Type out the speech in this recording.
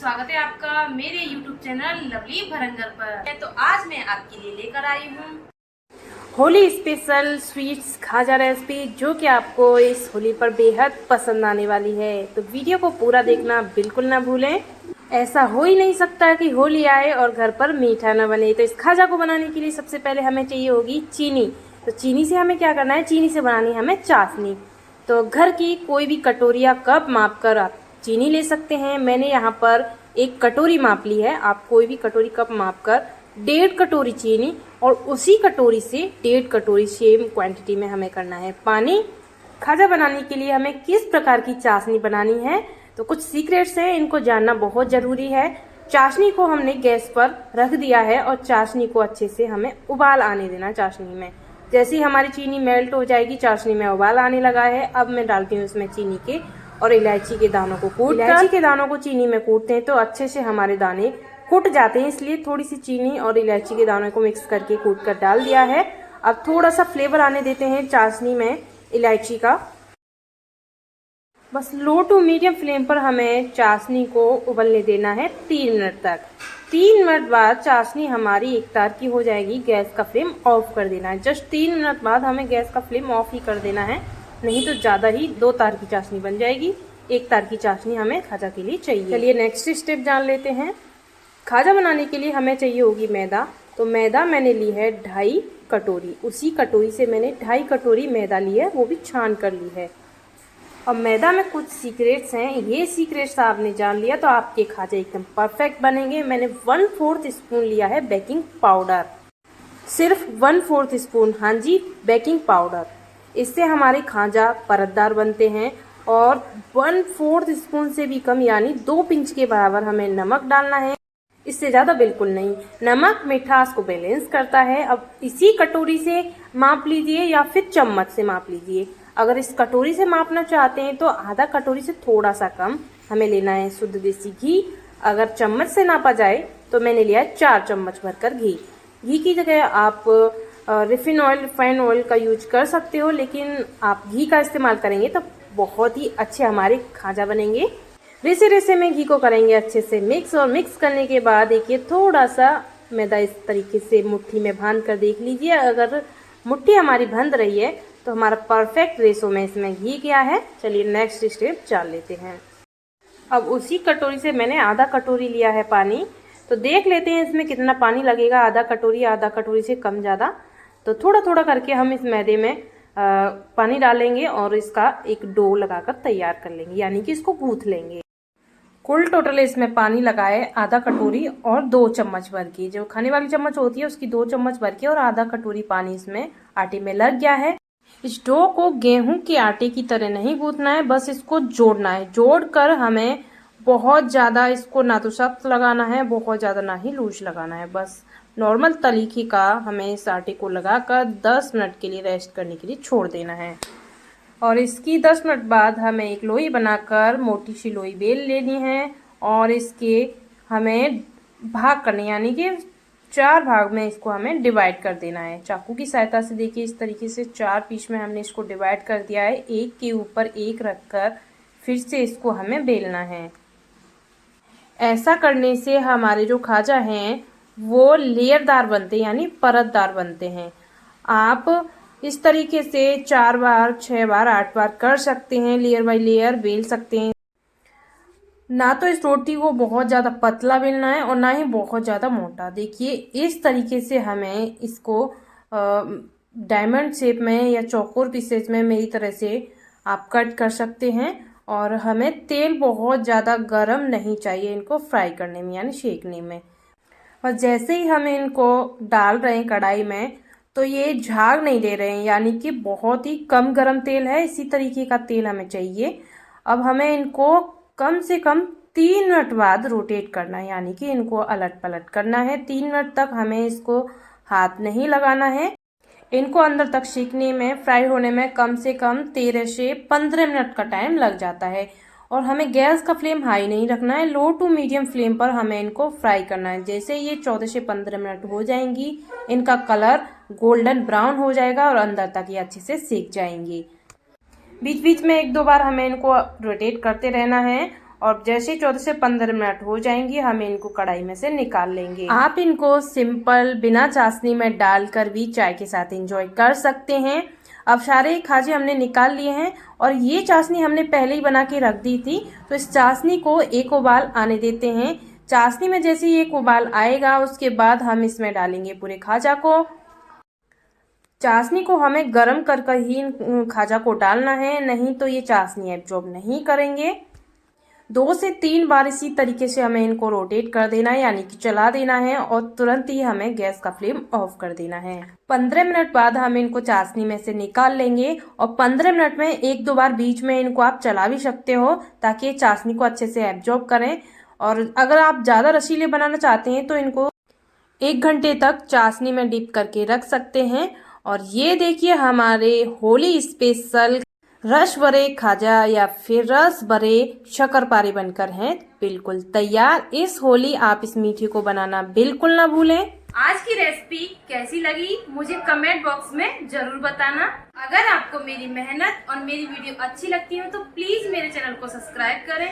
स्वागत है आपका मेरे YouTube चैनल लवली भरंगर पर। तो आज मैं आपके लिए लेकर आई हूँ होली स्पेशल स्वीट्स खाजा रेसिपी, जो कि आपको इस होली पर बेहद पसंद आने वाली है। तो वीडियो को पूरा देखना बिल्कुल ना भूलें। ऐसा हो ही नहीं सकता कि होली आए और घर पर मीठा न बने। तो इस खाजा को बनाने के लिए सबसे पहले हमें चाहिए होगी चीनी। तो चीनी से हमें क्या करना है, चीनी से बनानी है हमें चाशनी। तो घर की कोई भी कटोरी या कप माप कर आप चीनी ले सकते हैं। मैंने यहाँ पर एक कटोरी माप ली है। आप कोई भी कटोरी कप माप कर 1.5 कटोरी चीनी और उसी कटोरी से 1.5 कटोरी सेम क्वांटिटी में हमें करना है पानी। खाजा बनाने के लिए हमें किस प्रकार की चाशनी बनानी है, तो कुछ सीक्रेट्स हैं, इनको जानना बहुत ज़रूरी है। चाशनी को हमने गैस पर रख दिया है और चाशनी को अच्छे से हमें उबाल आने देना। चाशनी में जैसे ही हमारी चीनी मेल्ट हो जाएगी, चाशनी में उबाल आने लगा है, अब मैं डालती हूँ इसमें चीनी के और इलायची के दानों को कूट। इलायची के दानों को चीनी में कूटते हैं तो अच्छे से हमारे दाने कूट जाते हैं, इसलिए थोड़ी सी चीनी और इलायची के दानों को मिक्स करके कूट कर डाल दिया है। अब थोड़ा सा फ्लेवर आने देते हैं चाशनी में इलायची का। बस लो टू मीडियम फ्लेम पर हमें चाशनी को उबलने देना है 3 मिनट तक। 3 मिनट बाद चाशनी हमारी एक तार की हो जाएगी, गैस का फ्लेम ऑफ कर देना है। जस्ट 3 मिनट बाद हमें गैस का फ्लेम ऑफ ही कर देना है, नहीं तो ज़्यादा ही 2 तार की चाशनी बन जाएगी। 1 तार की चाशनी हमें खाजा के लिए चाहिए। चलिए नेक्स्ट स्टेप जान लेते हैं। खाजा बनाने के लिए हमें चाहिए होगी मैदा। तो मैदा मैंने ली है 2.5 कटोरी। उसी कटोरी से मैंने 2.5 कटोरी मैदा ली है, वो भी छान कर ली है। अब मैदा में कुछ सीक्रेट्स हैं, ये सीक्रेट्स आपने जान लिया तो आपके खाजा एकदम परफेक्ट बनेंगे। मैंने 1/4 स्पून लिया है बेकिंग पाउडर, सिर्फ 1/4 स्पून, हाँ जी, बेकिंग पाउडर। इससे हमारे खाजा परतदार बनते हैं। और 1/4 स्पून से भी कम यानी 2 पिंच के बराबर हमें नमक डालना है, इससे ज़्यादा बिल्कुल नहीं। नमक मिठास को बैलेंस करता है। अब इसी कटोरी से माप लीजिए या फिर चम्मच से माप लीजिए। अगर इस कटोरी से मापना चाहते हैं तो आधा कटोरी से थोड़ा सा कम हमें लेना है शुद्ध देसी घी। अगर चम्मच से नापा जाए तो मैंने लिया है 4 चम्मच भरकर घी। घी की जगह आप रिफाइन ऑयल का यूज कर सकते हो, लेकिन आप घी का इस्तेमाल करेंगे तो बहुत ही अच्छे हमारे खाजा बनेंगे। रेसे रेसे में घी को करेंगे अच्छे से मिक्स, और मिक्स करने के बाद देखिए थोड़ा सा मैदा इस तरीके से मुट्ठी में बांध कर देख लीजिए। अगर मुट्ठी हमारी बंध रही है तो हमारा परफेक्ट रेशो में इसमें घी गया है। चलिए नेक्स्ट स्टेप जान लेते हैं। अब उसी कटोरी से मैंने आधा कटोरी लिया है पानी। तो देख लेते हैं इसमें कितना पानी लगेगा। आधा कटोरी से कम ज़्यादा, तो थोड़ा थोड़ा करके हम इस मैदे में पानी डालेंगे और इसका एक डो लगाकर तैयार कर लेंगे, यानी कि इसको गूंथ लेंगे। कुल टोटल इसमें पानी लगाए आधा कटोरी और 2 चम्मच भर की, जो खाने वाली चम्मच होती है उसकी 2 चम्मच भर के, और आधा कटोरी पानी इसमें आटे में लग गया है। इस डो को गेहूं के आटे की तरह नहीं गूंथना है, बस इसको जोड़ना है। जोड़कर हमें बहुत ज़्यादा इसको ना तो सख्त लगाना है, बहुत ज़्यादा ना ही लूज लगाना है। बस नॉर्मल तरीके का हमें इस आटे को लगाकर 10 मिनट के लिए रेस्ट करने के लिए छोड़ देना है। और इसकी 10 मिनट बाद हमें एक लोई बनाकर मोटी सी लोई बेल लेनी है और इसके हमें भाग करने, यानी कि 4 भाग में इसको हमें डिवाइड कर देना है। चाकू की सहायता से देखिए इस तरीके से 4 पीस में हमने इसको डिवाइड कर दिया है। एक के ऊपर एक रखकर फिर से इसको हमें बेलना है। ऐसा करने से हमारे जो खाजा हैं वो लेयरदार बनते हैं, यानी परतदार बनते हैं। आप इस तरीके से 4 बार, 6 बार, 8 बार कर सकते हैं, लेयर बाय लेयर बेल सकते हैं। ना तो इस रोटी को बहुत ज़्यादा पतला बेलना है और ना ही बहुत ज़्यादा मोटा। देखिए इस तरीके से हमें इसको डायमंड शेप में या चौकोर पीसेज में मेरी तरह से आप कट कर सकते हैं। और हमें तेल बहुत ज़्यादा गर्म नहीं चाहिए इनको फ्राई करने में, यानी सेकने में। और जैसे ही हमें इनको डाल रहे हैं कढ़ाई में तो ये झाग नहीं दे रहे हैं, यानी कि बहुत ही कम गरम तेल है। इसी तरीके का तेल हमें चाहिए। अब हमें इनको कम से कम 3 मिनट बाद रोटेट करना है, यानी कि इनको अलट पलट करना है। 3 मिनट तक हमें इसको हाथ नहीं लगाना है। इनको अंदर तक सीखने में, फ्राई होने में कम से कम 13 से 15 मिनट का टाइम लग जाता है। और हमें गैस का फ्लेम हाई नहीं रखना है, लो टू मीडियम फ्लेम पर हमें इनको फ्राई करना है। जैसे ये 14 से 15 मिनट हो जाएंगी, इनका कलर गोल्डन ब्राउन हो जाएगा और अंदर तक ये अच्छे से सीख जाएंगी। बीच बीच में 1-2 बार हमें इनको रोटेट करते रहना है और जैसे 14 से 15 मिनट हो जाएंगे हमें इनको कढ़ाई में से निकाल लेंगे। आप इनको सिंपल बिना चाशनी में डालकर भी चाय के साथ एंजॉय कर सकते हैं। अब सारे खाजे हमने निकाल लिए हैं और ये चाशनी हमने पहले ही बना के रख दी थी, तो इस चाशनी को एक उबाल आने देते हैं। चाशनी में जैसे ही एक उबाल आएगा उसके बाद हम इसमें डालेंगे पूरे खाजा को। चाशनी को हमें गरम कर कर ही खाजा को डालना है, नहीं तो ये चाशनी एब्जॉर्ब नहीं करेंगे। 2 से 3 बार इसी तरीके से हमें इनको रोटेट कर देना है, यानी कि चला देना है और तुरंत ही हमें गैस का फ्लेम ऑफ कर देना है। 15 मिनट बाद हम इनको चाशनी में से निकाल लेंगे और 15 मिनट में 1-2 बार बीच में इनको आप चला भी सकते हो ताकि ये चाशनी को अच्छे से एब्जॉर्ब करें। और अगर आप ज़्यादा रसीले बनाना चाहते हैं तो इनको 1 घंटे तक चाशनी में डिप करके रख सकते हैं। और ये देखिए हमारे होली स्पेशल रस भरे खाजा या फिर रस भरे शक्करपारे बनकर हैं बिल्कुल तैयार। इस होली आप इस मीठे को बनाना बिल्कुल ना भूलें। आज की रेसिपी कैसी लगी मुझे कमेंट बॉक्स में जरूर बताना। अगर आपको मेरी मेहनत और मेरी वीडियो अच्छी लगती है तो प्लीज मेरे चैनल को सब्सक्राइब करें।